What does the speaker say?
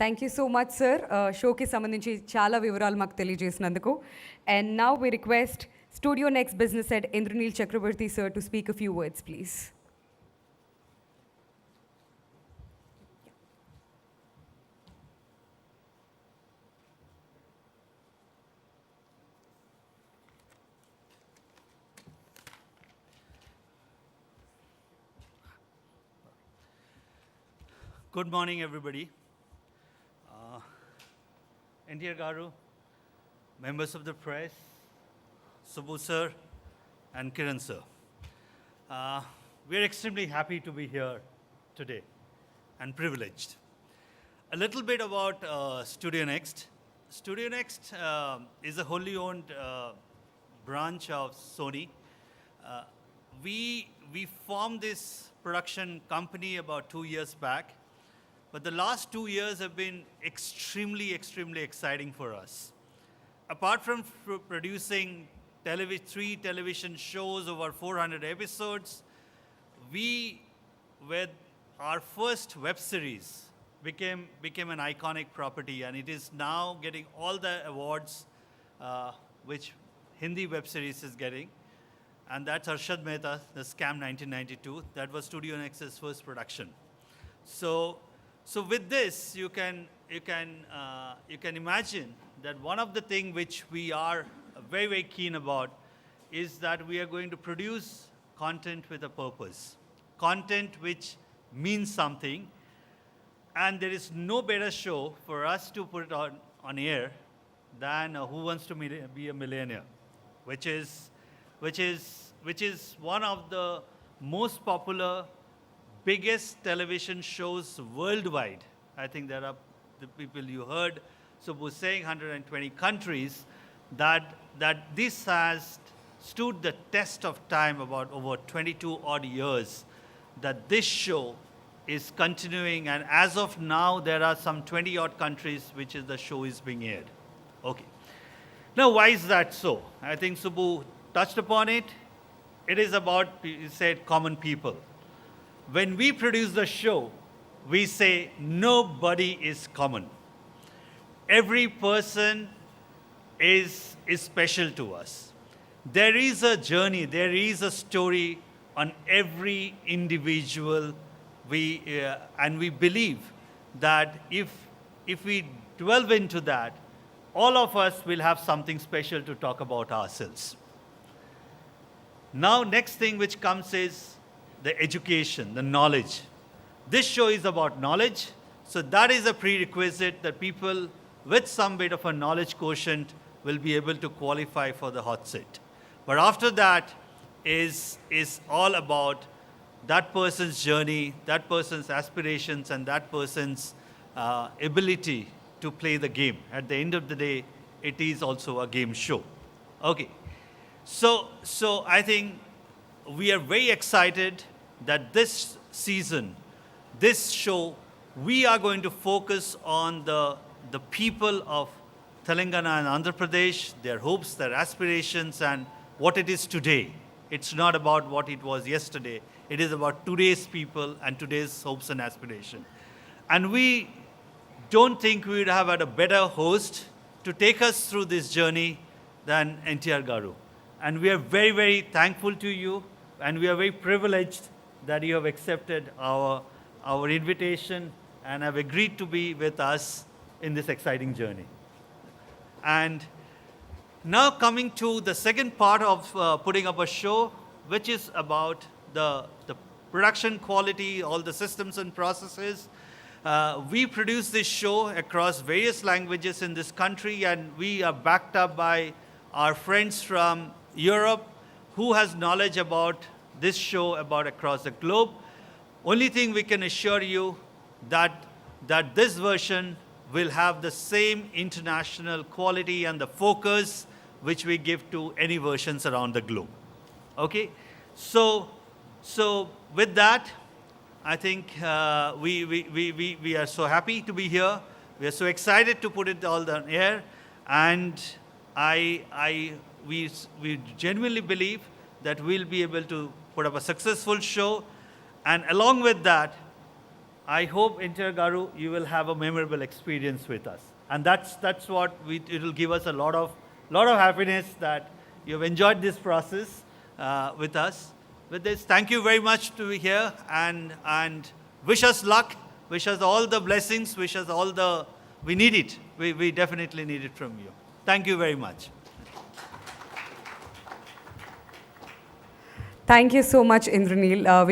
Thank you so much sir షోకి సంబంధించి చాలా వివరాలు మాకు తెలియజేసినందుకు. And now we request studio next business head Indraneel Chakraborty sir to speak a few words please. Good morning, everybody. NTR Garu, members of the press, Subbu sir, and Kiran sir. We are extremely happy to be here today and privileged. A little bit about Studio Next. Studio Next is a wholly owned branch of Sony. Uh, we formed this production company about 2 years back. But the last 2 years have been extremely exciting for us. Apart from producing 3 television shows over 400 episodes, with our first web series, became an iconic property, and it is now getting all the awards which Hindi web series is getting. And that's Arshad Mehta, The Scam 1992. That was Studio Next's first production. So with this, you can imagine that one of the things which we are very keen about is that we are going to produce content with a purpose, content which means something, and there is no better show for us to put it on air than Who Wants to Be a Millionaire, which is one of the most popular, biggest television shows worldwide. I think there are the people you heard Subbu saying 120 countries, that this has stood the test of time about over 22 odd years, that this show is continuing, and as of now there are some 20 odd countries which is the show is being aired. Okay. Now why is that so? I think Subbu touched upon it. It is about, he said, common people. When we produce the show, we say nobody is common. Every person is special to us. There is a journey, there is a story on every individual. And we believe that if we delve into that, all of us will have something special to talk about ourselves. Now, next thing which comes is the education, the knowledge. This show is about knowledge, so that is a prerequisite that people with some bit of a knowledge quotient will be able to qualify for the hot seat. But after that is all about that person's journey, that person's aspirations, and that person's ability to play the game. At the end of the day, it is also a game show. Okay. So I think we are very excited that this season, this show, we are going to focus on the people of Telangana and Andhra Pradesh, their hopes, their aspirations, and what it is today. It's not about what it was yesterday. It is about today's people and today's hopes and aspirations. And we don't think we would have had a better host to take us through this journey than NTR Garu. And we are very thankful to you, and we are very privileged that you have accepted our invitation and have agreed to be with us in this exciting journey. And now coming to the second part of putting up a show, which is about the production quality, all the systems and processes. We produce this show across various languages in this country, and we are backed up by our friends from Europe who has knowledge about this show about across the globe. Only thing we can assure you that this version will have the same international quality and the focus which we give to any versions around the globe. Okay? So with that, I think we are so happy to be here. We are so excited to put it all on air, and we genuinely believe that we'll be able to put up a successful show. And along with that, I hope, Inter Garu, you will have a memorable experience with us. And that's what it will give us a lot of happiness that you've enjoyed this process with us. With this, thank you very much to be here and wish us luck, wish us all the blessings, wish us all the, we need it. We definitely need it from you. Thank you very much. Thank you so much, Indraneel.